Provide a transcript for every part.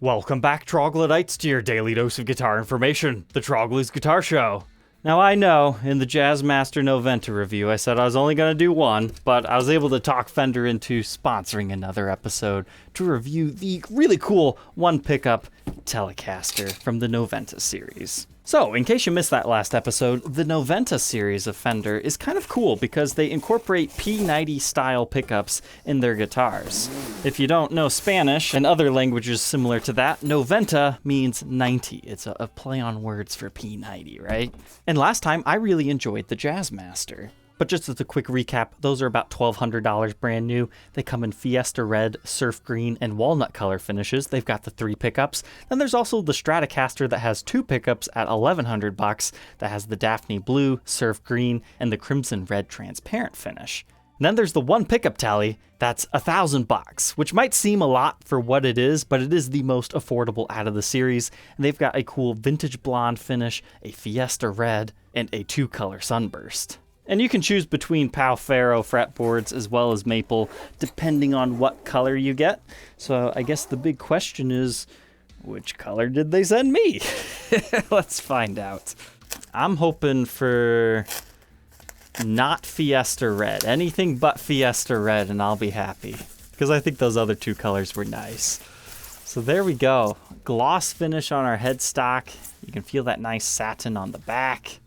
Welcome back, Troglodytes, to your daily dose of guitar information, the Trogly's Guitar Show. Now I know, in the Jazzmaster Noventa review, I said I was only going to do one, but I was able to talk Fender into sponsoring another episode to review the really cool one-pickup Telecaster from the Noventa series. So, in case you missed that last episode, the Noventa series of Fender is kind of cool because they incorporate P90 style pickups in their guitars. If you don't know Spanish and other languages similar to that, Noventa means 90. It's a play on words for P90, right? And last time, I really enjoyed the Jazzmaster. But just as a quick recap, those are about $1,200 brand new. They come in Fiesta Red, Surf Green, and Walnut color finishes. They've got the 3 pickups. Then there's also the Stratocaster that has 2 pickups at $1,100 that has the Daphne Blue, Surf Green, and the Crimson Red transparent finish. And then there's the 1 pickup Tele that's $1,000, which might seem a lot for what it is, but it is the most affordable out of the series. And they've got a cool vintage blonde finish, a Fiesta Red, and a 2-color sunburst. And you can choose between Pau Ferro fretboards as well as maple, depending on what color you get. So I guess the big question is, which color did they send me? Let's find out. I'm hoping for not Fiesta Red. Anything but Fiesta Red and I'll be happy. Because I think those other 2 colors were nice. So there we go. Gloss finish on our headstock. You can feel that nice satin on the back.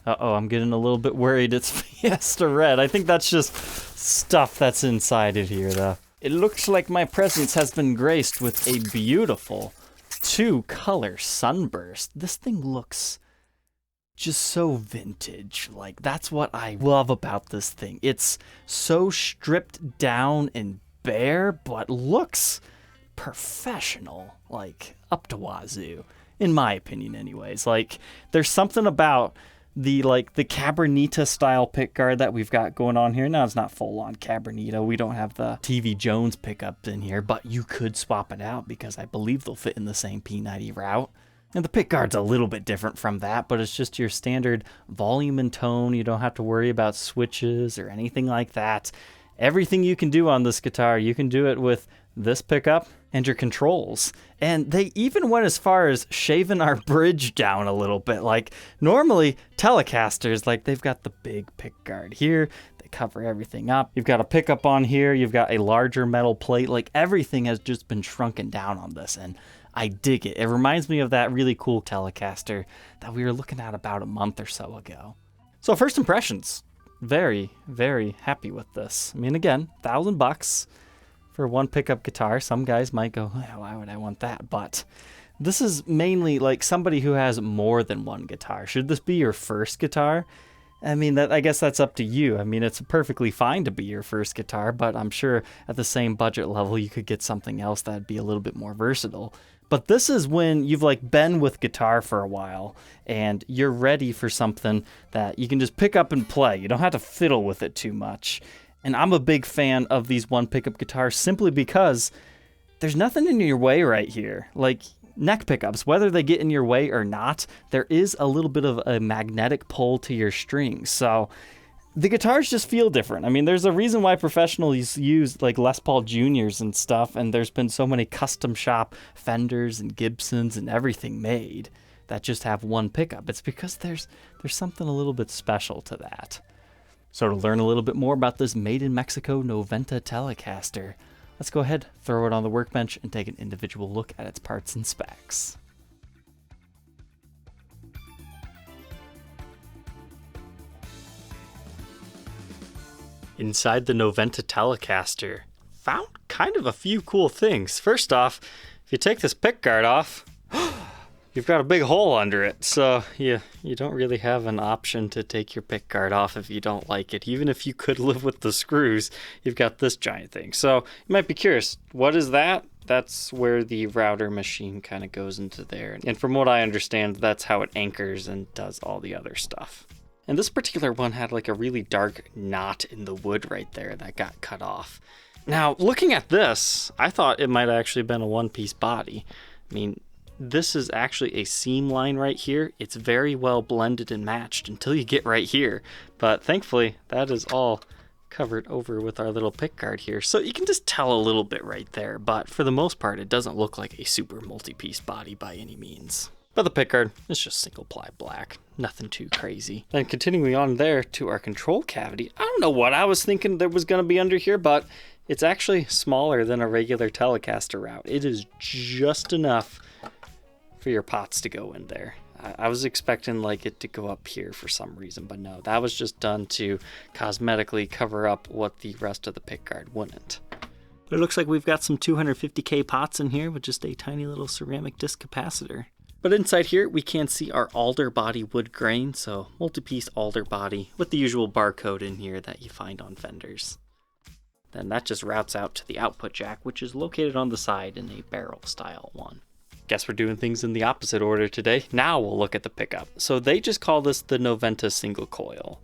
Uh-oh, I'm getting a little bit worried it's Fiesta Red. I think that's just stuff that's inside it here, though. It looks like my presence has been graced with a beautiful 2-color sunburst. This thing looks just so vintage. Like, that's what I love about this thing. It's so stripped down and bare, but looks professional, like, up to wazoo. In my opinion, anyways. Like, there's something about the Cabernita style pickguard that we've got going on here. Now it's not full on Cabernita. We don't have the TV Jones pickup in here, but you could swap it out because I believe they'll fit in the same P90 route. And the pickguard's a little bit different from that, but it's just your standard volume and tone. You don't have to worry about switches or anything like that. Everything you can do on this guitar, you can do it with this pickup and your controls. And they even went as far as shaving our bridge down a little bit. Like, normally Telecasters, like, they've got the big pickguard here. They cover everything up. You've got a pickup on here. You've got a larger metal plate. Like, everything has just been shrunken down on this, and I dig it. It reminds me of that really cool Telecaster that we were looking at about a month or so ago. So first impressions. Very, very happy with this. I mean, again, $1,000 for 1 pickup guitar. Some guys might go, oh, why would I want that? But this is mainly like somebody who has more than 1 guitar. Should this be your first guitar? I mean, I guess that's up to you. I mean, it's perfectly fine to be your first guitar, but I'm sure at the same budget level, you could get something else that'd be a little bit more versatile. But this is when you've been with guitar for a while and you're ready for something that you can just pick up and play. You don't have to fiddle with it too much. And I'm a big fan of these 1 pickup guitars simply because there's nothing in your way right here. Like neck pickups, whether they get in your way or not, there is a little bit of a magnetic pull to your strings. So the guitars just feel different. I mean, there's a reason why professionals use like Les Paul Juniors and stuff, and there's been so many custom shop Fenders and Gibsons and everything made that just have 1 pickup. It's because there's something a little bit special to that. So to learn a little bit more about this made in Mexico Noventa Telecaster, let's go ahead, throw it on the workbench, and take an individual look at its parts and specs. Inside the Noventa Telecaster, found kind of a few cool things. First off, if you take this pickguard off, you've got a big hole under it. So you don't really have an option to take your pickguard off if you don't like it. Even if you could live with the screws, you've got this giant thing. So you might be curious, what is that? That's where the router machine kind of goes into there. And from what I understand, that's how it anchors and does all the other stuff. And this particular one had like a really dark knot in the wood right there that got cut off. Now, looking at this, I thought it might have actually been a 1-piece body. I mean, this is actually a seam line right here. It's very well blended and matched until you get right here. But thankfully, that is all covered over with our little pickguard here. So you can just tell a little bit right there, but for the most part, it doesn't look like a super multi-piece body by any means. But the pickguard is just single ply black, nothing too crazy. Then continuing on there to our control cavity, I don't know what I was thinking there was going to be under here, but it's actually smaller than a regular Telecaster route. It is just enough for your pots to go in there. I was expecting like it to go up here for some reason, but no, that was just done to cosmetically cover up what the rest of the pickguard wouldn't. But it looks like we've got some 250K pots in here with just a tiny little ceramic disc capacitor. But inside here, we can see our alder body wood grain, so multi-piece alder body with the usual barcode in here that you find on Fenders. Then that just routes out to the output jack, which is located on the side in a barrel style one. Guess we're doing things in the opposite order today. Now we'll look at the pickup. So they just call this the Noventa single coil.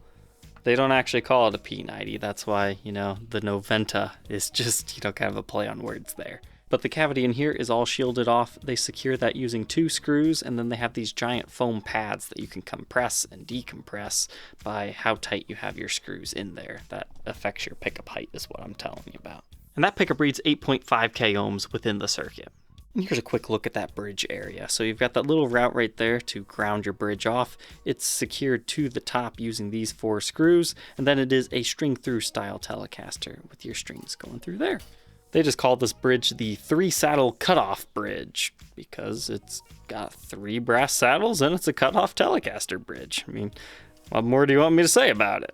They don't actually call it a P90. That's why, the Noventa is just, kind of a play on words there. But the cavity in here is all shielded off. They secure that using 2 screws, and then they have these giant foam pads that you can compress and decompress by how tight you have your screws in there. That affects your pickup height is what I'm telling you about. And that pickup reads 8.5K ohms within the circuit. And here's a quick look at that bridge area. So you've got that little route right there to ground your bridge off. It's secured to the top using these 4 screws, and then it is a string through style Telecaster with your strings going through there. They just call this bridge the 3-saddle cutoff bridge because it's got 3 brass saddles and it's a cutoff Telecaster bridge. I mean, what more do you want me to say about it?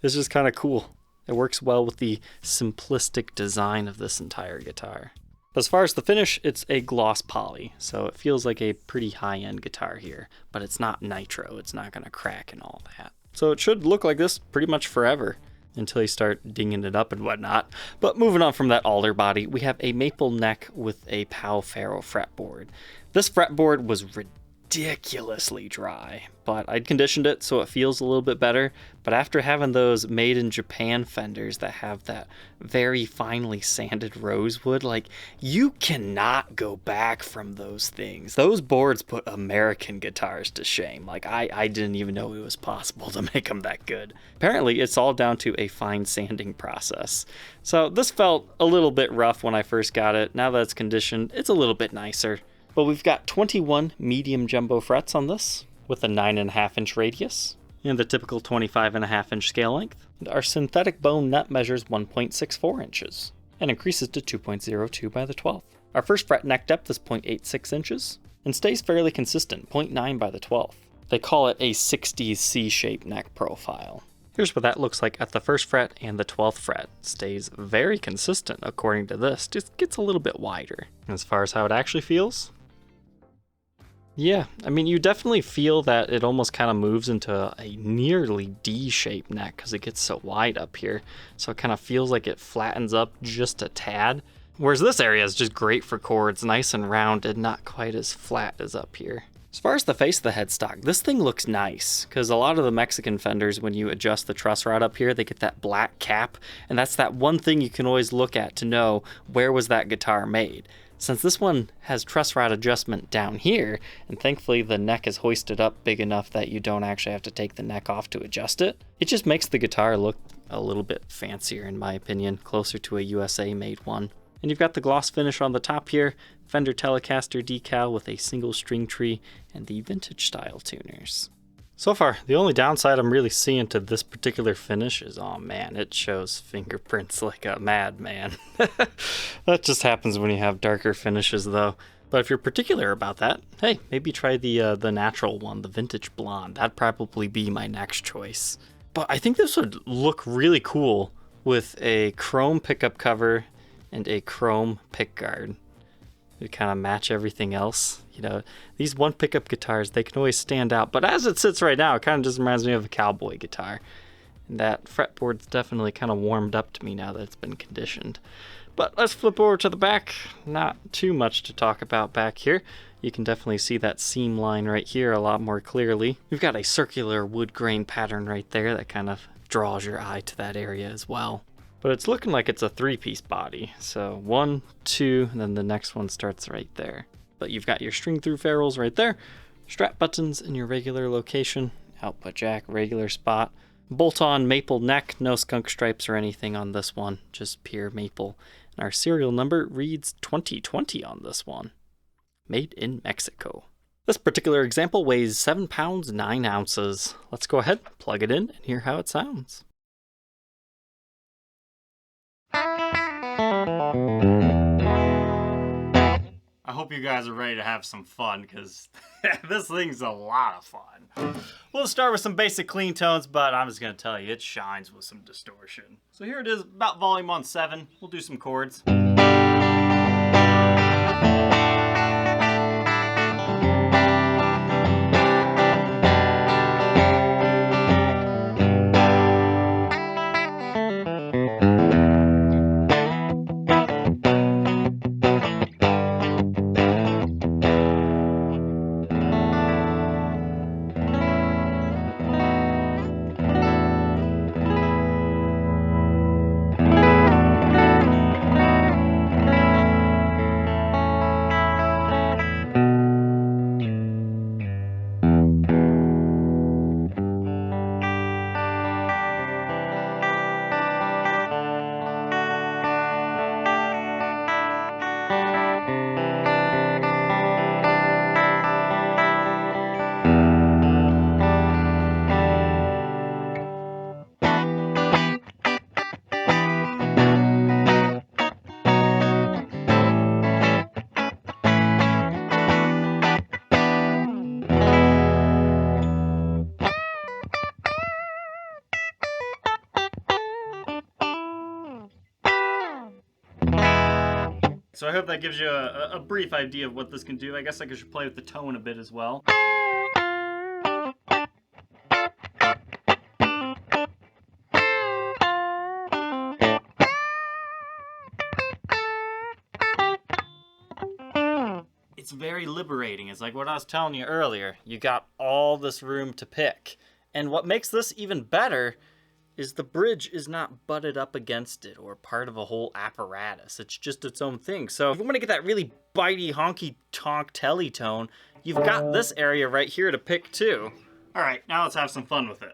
It's just kind of cool. It works well with the simplistic design of this entire guitar. As far as the finish, it's a gloss poly, so it feels like a pretty high-end guitar here, but it's not nitro. It's not going to crack and all that. So it should look like this pretty much forever, until you start dinging it up and whatnot. But moving on from that alder body, we have a maple neck with a Pau Ferro fretboard. This fretboard was ridiculously dry, but I'd conditioned it so it feels a little bit better. But after having those made in Japan Fenders that have that very finely sanded rosewood, like, you cannot go back from those things. Those boards put American guitars to shame. Like, I didn't even know it was possible to make them that good. Apparently, it's all down to a fine sanding process. So this felt a little bit rough when I first got it. Now that it's conditioned, it's a little bit nicer. But we've got 21 medium jumbo frets on this with a 9.5-inch radius and the typical 25.5-inch scale length. And our synthetic bone nut measures 1.64 inches and increases to 2.02 by the 12th. Our first fret neck depth is 0.86 inches and stays fairly consistent, 0.9 by the 12th. They call it a 60s C-shaped neck profile. Here's what that looks like at the first fret and the 12th fret. Stays very consistent according to this, just gets a little bit wider. As far as how it actually feels, yeah, I mean, you definitely feel that it almost kind of moves into a nearly D-shaped neck because it gets so wide up here. So it kind of feels like it flattens up just a tad. Whereas this area is just great for chords, nice and round and not quite as flat as up here. As far as the face of the headstock, this thing looks nice because a lot of the Mexican Fenders, when you adjust the truss rod up here, they get that black cap. And that's that one thing you can always look at to know where was that guitar made. Since this one has truss rod adjustment down here, and thankfully the neck is hoisted up big enough that you don't actually have to take the neck off to adjust it, it just makes the guitar look a little bit fancier in my opinion, closer to a USA made one. And you've got the gloss finish on the top here, Fender Telecaster decal with a single string tree, and the vintage style tuners. So far, the only downside I'm really seeing to this particular finish is, oh man, it shows fingerprints like a madman. That just happens when you have darker finishes though. But if you're particular about that, hey, maybe try the natural one, the vintage blonde. That'd probably be my next choice. But I think this would look really cool with a chrome pickup cover and a chrome pickguard. It kind of match everything else. These one pickup guitars, they can always stand out. But as it sits right now, it kind of just reminds me of a cowboy guitar. And that fretboard's definitely kind of warmed up to me now that it's been conditioned. But let's flip over to the back. Not too much to talk about back here. You can definitely see that seam line right here a lot more clearly. We've got a circular wood grain pattern right there that kind of draws your eye to that area as well. But it's looking like it's a 3-piece body. So 1, 2, and then the next one starts right there. But you've got your string through ferrules right there, strap buttons in your regular location, output jack, regular spot, Bolt-on maple neck, no skunk stripes or anything on this one, just pure maple. And our serial number reads 2020 on this one. Made in Mexico. This particular example weighs 7 pounds 9 ounces. Let's go ahead, plug it in, and hear how it sounds. I hope you guys are ready to have some fun, because this thing's a lot of fun. We'll start with some basic clean tones, but I'm just going to tell you, it shines with some distortion. So here it is, about volume on 7. We'll do some chords. So I hope that gives you a brief idea of what this can do. I guess I should play with the tone a bit as well. It's very liberating. It's like what I was telling you earlier. You got all this room to pick. And what makes this even better is the bridge is not butted up against it or part of a whole apparatus. It's just its own thing. So if you want to get that really bitey, honky tonk Tele tone, you've got this area right here to pick too. All right, now let's have some fun with it.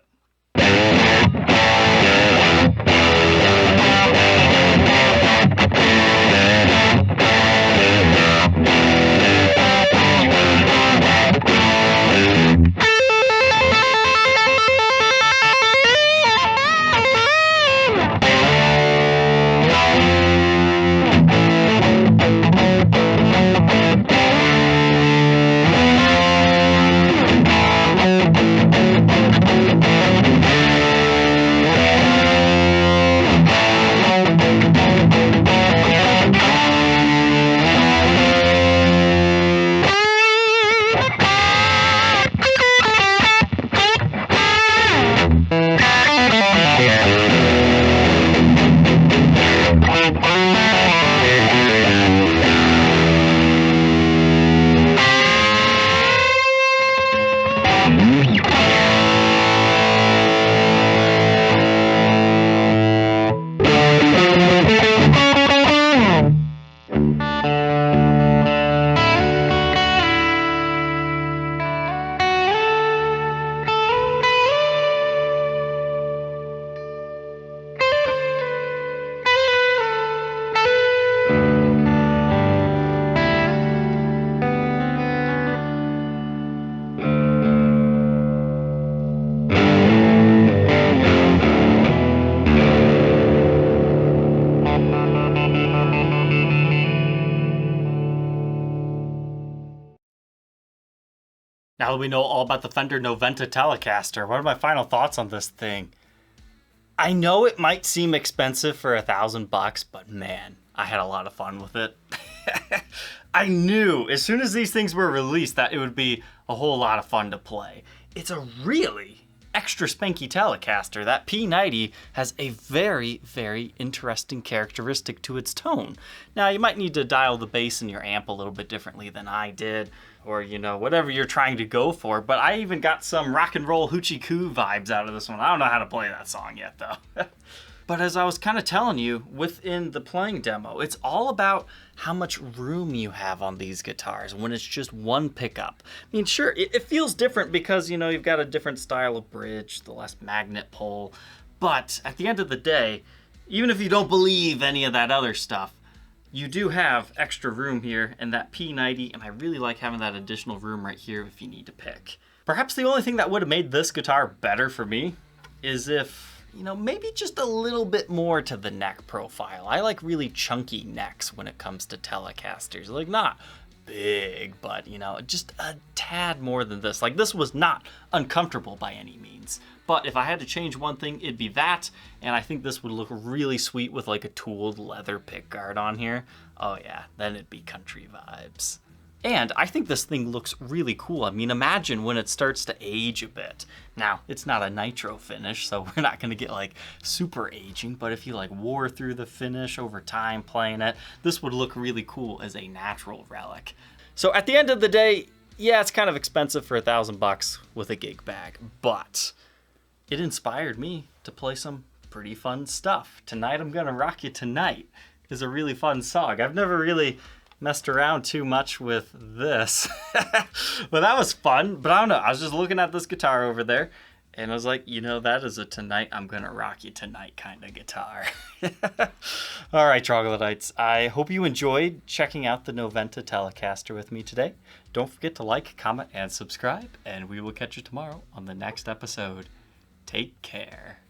Now that we know all about the Fender Noventa Telecaster, what are my final thoughts on this thing? I know it might seem expensive for $1,000, but man, I had a lot of fun with it. I knew as soon as these things were released that it would be a whole lot of fun to play. It's a really extra spanky Telecaster. That P90 has a very, very interesting characteristic to its tone. Now, you might need to dial the bass in your amp a little bit differently than I did, or, you know, whatever you're trying to go for, but I even got some rock and roll hoochie coo vibes out of this one. I don't know how to play that song yet, though. But as I was kind of telling you within the playing demo, it's all about how much room you have on these guitars when it's just one pickup. I mean, sure, it feels different because, you know, you've got a different style of bridge, the less magnet pull. But at the end of the day, even if you don't believe any of that other stuff, you do have extra room here in that P90, and I really like having that additional room right here if you need to pick. Perhaps the only thing that would have made this guitar better for me is if, you know, maybe just a little bit more to the neck profile. I like really chunky necks when it comes to Telecasters. Like, not big, but, you know, just a tad more than this. Like, this was not uncomfortable by any means. But if I had to change one thing, it'd be that, and I think this would look really sweet with like a tooled leather pickguard on here. Oh yeah, then it'd be country vibes. And I think this thing looks really cool. I mean, imagine when it starts to age a bit. Now, it's not a nitro finish, so we're not gonna get like super aging, but if you like wore through the finish over time playing it, this would look really cool as a natural relic. So at the end of the day, yeah, it's kind of expensive for $1,000 with a gig bag, but it inspired me to play some pretty fun stuff. Tonight I'm Gonna Rock You Tonight is a really fun song. I've never really messed around too much with this, but that was fun. But I don't know, I was just looking at this guitar over there and I was like, you know, that is a Tonight I'm Gonna Rock You Tonight kind of guitar. All right, troglodytes, I hope you enjoyed checking out the Noventa Telecaster with me today. Don't forget to like, comment, and subscribe, and we will catch you tomorrow on the next episode. Take care.